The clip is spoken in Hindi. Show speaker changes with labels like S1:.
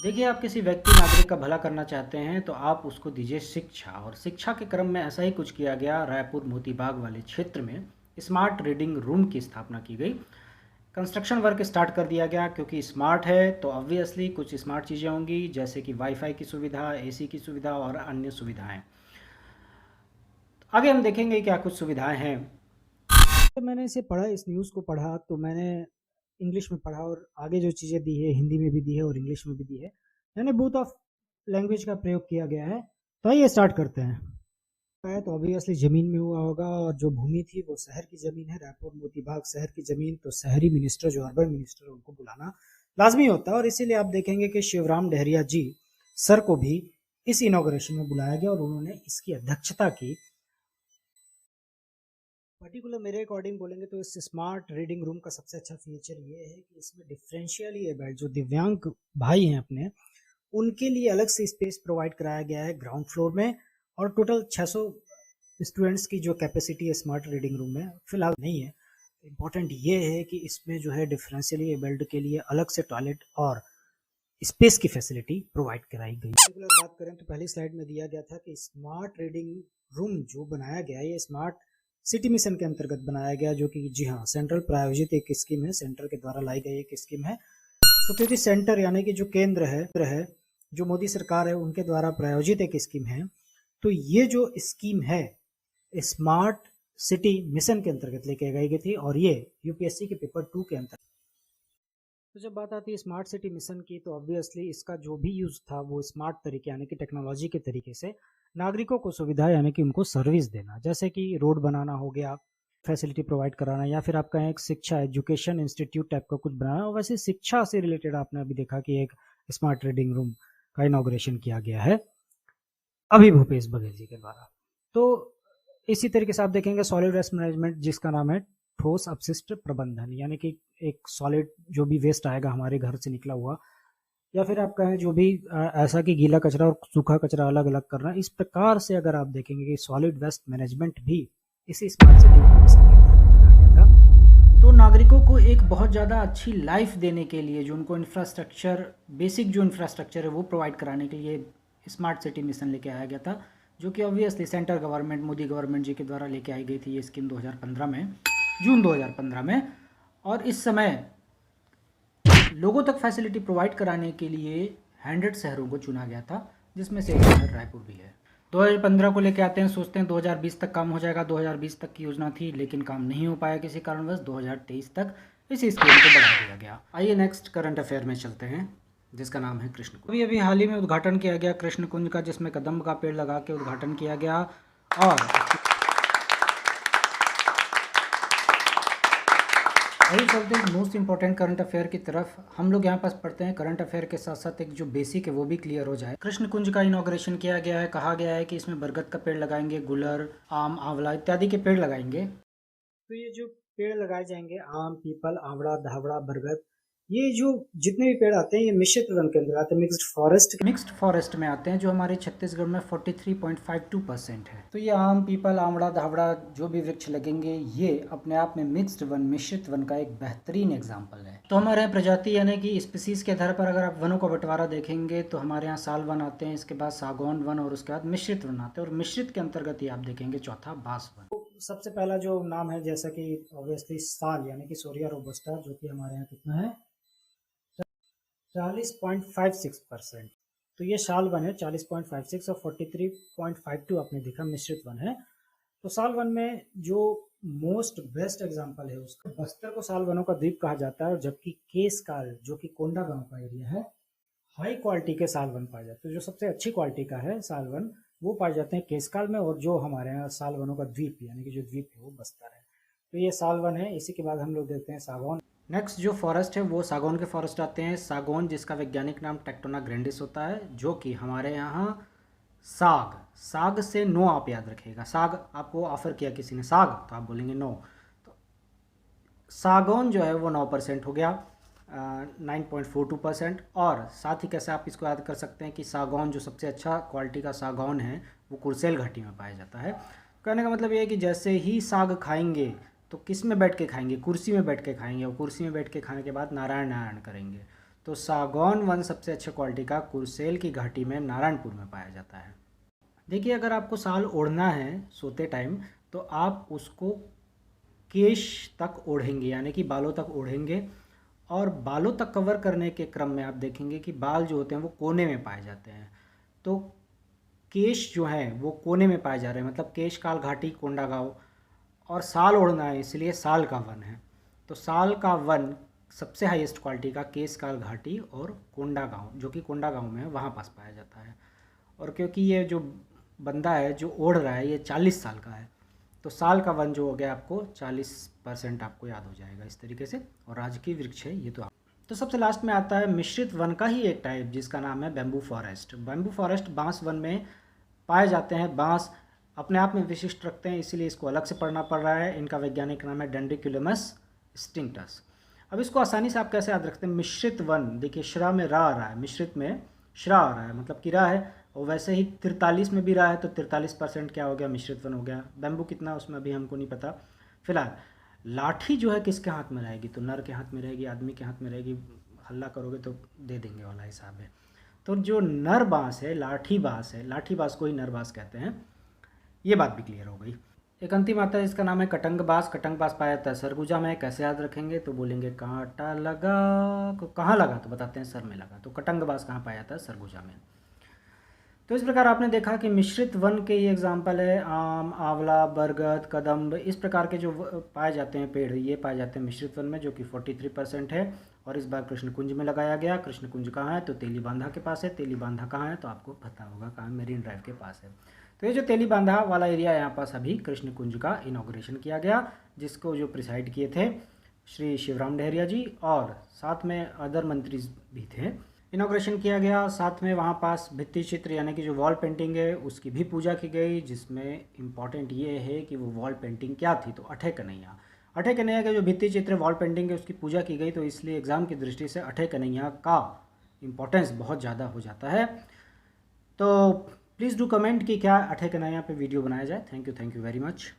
S1: देखिए, आप किसी व्यक्ति नागरिक का भला करना चाहते हैं तो आप उसको दीजिए शिक्षा। और शिक्षा के क्रम में ऐसा ही कुछ किया गया। रायपुर मोती बाग वाले क्षेत्र में स्मार्ट रीडिंग रूम की स्थापना की गई। कंस्ट्रक्शन वर्क स्टार्ट कर दिया गया, क्योंकि स्मार्ट है तो ऑब्वियसली कुछ स्मार्ट चीज़ें होंगी, जैसे कि वाईफाई की सुविधा, एसी की सुविधा और अन्य सुविधाएं। आगे हम देखेंगे क्या कुछ सुविधाएं हैं। जब मैंने इसे पढ़ा, इस न्यूज़ को पढ़ा, तो मैंने इंग्लिश में पढ़ा और आगे जो चीज़ें दी है हिंदी में भी दी है और इंग्लिश में भी दी है, यानी बोथ ऑफ लैंग्वेज का प्रयोग किया गया है। तो आइए स्टार्ट करते हैं। है तो ऑब्वियसली ज़मीन में हुआ होगा, और जो भूमि थी वो शहर की ज़मीन है, रायपुर मोती बाग शहर की ज़मीन। तो शहरी मिनिस्टर, जो अर्बन मिनिस्टर है, उनको बुलाना लाजमी होता है, और इसीलिए आप देखेंगे कि शिवराम डहरिया जी सर को भी इस इनॉग्रेशन में बुलाया गया और उन्होंने इसकी अध्यक्षता की। पर्टिकुलर मेरे अकॉर्डिंग बोलेंगे तो इस स्मार्ट रीडिंग रूम का सबसे अच्छा फीचर ये है कि इसमें डिफरेंशियली एबल्ड जो दिव्यांग भाई हैं अपने, उनके लिए अलग से स्पेस प्रोवाइड कराया गया है ग्राउंड फ्लोर में। और टोटल 600 स्टूडेंट्स की जो कैपेसिटी है स्मार्ट रीडिंग रूम में फिलहाल नहीं है। इम्पोर्टेंट ये है कि इसमें जो है डिफरेंशियली एबल्ड के लिए अलग से टॉयलेट और स्पेस की फैसिलिटी प्रोवाइड कराई गई। पर्टिकुलर बात करें तो पहली स्लाइड में दिया गया था कि स्मार्ट रीडिंग रूम जो बनाया गया है ये स्मार्ट सिटी मिशन के अंतर्गत बनाया गया, जो कि जी हाँ सेंट्रल प्रायोजित एक स्कीम है, सेंटर के द्वारा लाई गई एक स्कीम है। तो क्योंकि सेंटर यानी कि जो केंद्र है, जो मोदी सरकार है, उनके द्वारा प्रायोजित एक स्कीम है, तो ये जो स्कीम है स्मार्ट सिटी मिशन के अंतर्गत लेके गई थी, और ये यूपीएससी के पेपर 2 के अंतर्गत। तो जब बात आती है स्मार्ट सिटी मिशन की, तो ऑब्वियसली इसका जो भी यूज़ था वो स्मार्ट तरीके यानी कि टेक्नोलॉजी के तरीके से नागरिकों को सुविधा यानी कि उनको सर्विस देना, जैसे कि रोड बनाना हो गया, फैसिलिटी प्रोवाइड कराना, या फिर आपका एक शिक्षा एजुकेशन इंस्टीट्यूट टाइप का कुछ बनाना। और वैसे शिक्षा से रिलेटेड आपने अभी देखा कि एक स्मार्ट रीडिंग रूम का इनॉग्रेशन किया गया है अभी भूपेश बघेल जी के द्वारा। तो इसी तरीके से आप देखेंगे सॉलिड वेस्ट मैनेजमेंट, जिसका नाम है ठोस अपशिष्ट प्रबंधन, यानी कि एक सॉलिड जो भी वेस्ट आएगा हमारे घर से निकला हुआ, या फिर आप कहें जो भी ऐसा कि गीला कचरा और सूखा कचरा अलग अलग करना, इस प्रकार से अगर आप देखेंगे कि सॉलिड वेस्ट मैनेजमेंट भी इसी स्मार्ट सिटी मिशन के अंतर्गत रखा गया था। तो नागरिकों को एक बहुत ज़्यादा अच्छी लाइफ देने के लिए, जो उनको इंफ्रास्ट्रक्चर, बेसिक जो इंफ्रास्ट्रक्चर है वो प्रोवाइड कराने के लिए स्मार्ट सिटी मिशन लेके आया गया था, जो कि obviously centre government, Modi government ji के द्वारा लेके आई गई थी ये स्कीम 2015 में, जून 2015 में। और इस समय लोगों तक फैसिलिटी प्रोवाइड कराने के लिए 100 शहरों को चुना गया था, जिसमें से एक शहर रायपुर भी है। 2015 को लेके आते हैं, सोचते हैं 2020 तक काम हो जाएगा। 2020 तक की योजना थी, लेकिन काम नहीं हो पाया किसी कारणवश। 2023 तक इस स्कीम को बढ़ा दिया गया। आइए नेक्स्ट करंट अफेयर में चलते हैं, जिसका नाम है कृष्ण कुंज। अभी हाल ही में उद्घाटन किया गया कृष्ण कुंज का, जिसमें कदम्ब का पेड़ लगा के उद्घाटन किया गया। और वही चलते हैं मोस्ट इंपॉर्टेंट करंट अफेयर की तरफ। हम लोग यहाँ पास पढ़ते हैं करंट अफेयर के साथ साथ एक जो बेसिक है वो भी क्लियर हो जाए। कृष्ण कुंज का इनॉग्रेशन किया गया है। कहा गया है कि इसमें बरगद का पेड़ लगाएंगे, गुलर, आम, आंवला इत्यादि के पेड़ लगाएंगे। तो ये जो पेड़ लगाए जाएंगे, आम, पीपल, आंवला, धावड़ा, बरगद, ये जो जितने भी पेड़ आते हैं ये मिश्रित वन के अंदर आते हैं, मिक्स्ड फॉरेस्ट में आते हैं, जो हमारे छत्तीसगढ़ में 43.52% है। तो ये आम, पीपल, आंवला, धावड़ा जो भी वृक्ष लगेंगे, ये अपने आप में मिक्स्ड वन, मिश्रित वन का एक बेहतरीन एग्जाम्पल है। तो हमारे यहाँ प्रजाति यानी कि स्पीसीज के आधार पर अगर आप वनों का बंटवारा देखेंगे तो हमारे यहाँ साल वन आते हैं, इसके बाद सागौन वन, और उसके बाद मिश्रित वन आते हैं। और मिश्रित के अंतर्गत ही आप देखेंगे चौथा बांस वन। सबसे पहला जो नाम है, जैसा कि ऑब्वियसली साल यानी कि सोरिया रोबस्टा, जो कि हमारे यहाँ कितना है 40.56%। तो ये साल वन है 40.56, और 43.52 आपने देखा मिश्रित वन है। तो साल वन में जो मोस्ट बेस्ट एग्जांपल है उसका, बस्तर को साल वनों का द्वीप कहा जाता है, और जबकि केसकाल जो कि कोंडा गांव का एरिया है, हाई क्वालिटी के साल वन पाए जाते हैं। जो सबसे अच्छी क्वालिटी का है साल वन, वो पाए जाते हैं केसकाल में, और जो हमारे यहाँ साल वनों का द्वीप यानी कि जो द्वीप है वो बस्तर है। तो ये साल वन है। इसी के बाद हम लोग देखते हैं सागौन। नेक्स्ट जो फॉरेस्ट है वो सागौन के फॉरेस्ट आते हैं। सागौन जिसका वैज्ञानिक नाम टेक्टोना ग्रैंडिस होता है, जो कि हमारे यहाँ साग, साग से नो आप याद रखिएगा। साग आपको ऑफर किया किसी ने साग, तो आप बोलेंगे नो। तो सागौन जो है वो 9% हो गया, 9.42%। और साथ ही कैसे आप इसको याद कर सकते हैं कि सागौन जो सबसे अच्छा क्वालिटी का सागौन है वो कुर्सेल घाटी में पाया जाता है। कहने का मतलब ये है कि जैसे ही साग खाएंगे तो किस में बैठ के खाएंगे, कुर्सी में बैठ के खाएंगे, और कुर्सी में बैठ के खाने के बाद नारायण नारायण करेंगे। तो सागौन वन सबसे अच्छे क्वालिटी का कुर्सेल की घाटी में नारायणपुर में पाया जाता है। देखिए, अगर आपको साल ओढ़ना है सोते टाइम तो आप उसको केश तक ओढ़ेंगे, यानी कि बालों तक ओढ़ेंगे, और बालों तक कवर करने के क्रम में आप देखेंगे कि बाल जो होते हैं वो कोने में पाए जाते हैं। तो केश जो है वो कोने में पाए जा रहे हैं, मतलब केश काल घाटी कोंडागांव, और साल ओढ़ना है इसलिए साल का वन है। तो साल का वन सबसे हाईएस्ट क्वालिटी का केश काल घाटी और कोंडागांव, जो कि कोंडागांव में है, वहाँ पास पाया जाता है। और क्योंकि ये जो बंदा है जो ओढ़ रहा है ये 40 साल का है, तो साल का वन जो हो गया आपको 40% आपको याद हो जाएगा इस तरीके से। और राजकीय वृक्ष है ये तो सबसे लास्ट में आता है मिश्रित वन का ही एक टाइप जिसका नाम है बैम्बू फॉरेस्ट। बैम्बू फॉरेस्ट बांस वन में पाए जाते हैं। बांस अपने आप में विशिष्ट रखते हैं, इसीलिए इसको अलग से पढ़ना पड़ रहा है। इनका वैज्ञानिक नाम है डेंड्रिक्यूलमस स्टिंक्टस। अब इसको आसानी से आप कैसे याद रखते हैं? मिश्रित वन, देखिए श्रा में रा आ रहा है, मिश्रित में श्रा आ रहा है, मतलब कि रा है। और वैसे ही 43 में भी रहा है तो 43% क्या हो गया? मिश्रित वन हो गया। बैम्बू कितना उसमें अभी हमको नहीं पता फिलहाल। लाठी जो है किसके हाथ में रहेगी? तो नर के हाथ में रहेगी, आदमी के हाथ में रहेगी। हल्ला करोगे तो दे देंगे वाला हिसाब है। तो जो नर बांस है लाठी बांस है, लाठी बांस को ही नर बांस कहते हैं। ये बात भी क्लियर हो गई। एक अंतिम आता है जिसका नाम है कटंग बांस। कटंग बांस पाया जाता है सरगुजा में। कैसे याद रखेंगे? तो बोलेंगे कांटा लगा, कहाँ लगा? तो बताते हैं सर में लगा। तो कटंग बांस कहाँ पाया जाता है? सरगुजा में। तो इस प्रकार आपने देखा कि मिश्रित वन के ये एग्जाम्पल है आम, आंवला, बरगद, कदम्ब, इस प्रकार के जो पाए जाते हैं पेड़, ये पाए जाते हैं मिश्रित वन में, जो कि 43% है। और इस बार कृष्ण कुंज में लगाया गया। कृष्ण कुंज कहाँ है? तो तेली बांधा के पास है। तेली बांधा कहाँ है? तो आपको पता होगा कहाँ, मेरीन ड्राइव के पास है। तो ये जो तेली बांधा वाला एरिया यहाँ पास अभी कृष्ण कुंज का इनॉग्रेशन किया गया, जिसको जो प्रिसाइड किए थे श्री शिवराम डहरिया जी, और साथ में अदर मंत्री भी थे। इनॉग्रेशन किया गया। साथ में वहाँ पास भित्ति चित्र यानी कि जो वॉल पेंटिंग है उसकी भी पूजा की गई, जिसमें इम्पॉर्टेंट ये है कि वो वॉल पेंटिंग क्या थी? तो अठे कन्हैया। अठे कन्हैया के जो भित्ति चित्र वॉल पेंटिंग है उसकी पूजा की गई, तो इसलिए एग्ज़ाम की दृष्टि से अठे कन्हैया का इम्पोर्टेंस बहुत ज़्यादा हो जाता है। तो प्लीज़ डू कमेंट कि क्या अठे कन्हैया पे वीडियो बनाया जाए। Thank you very much.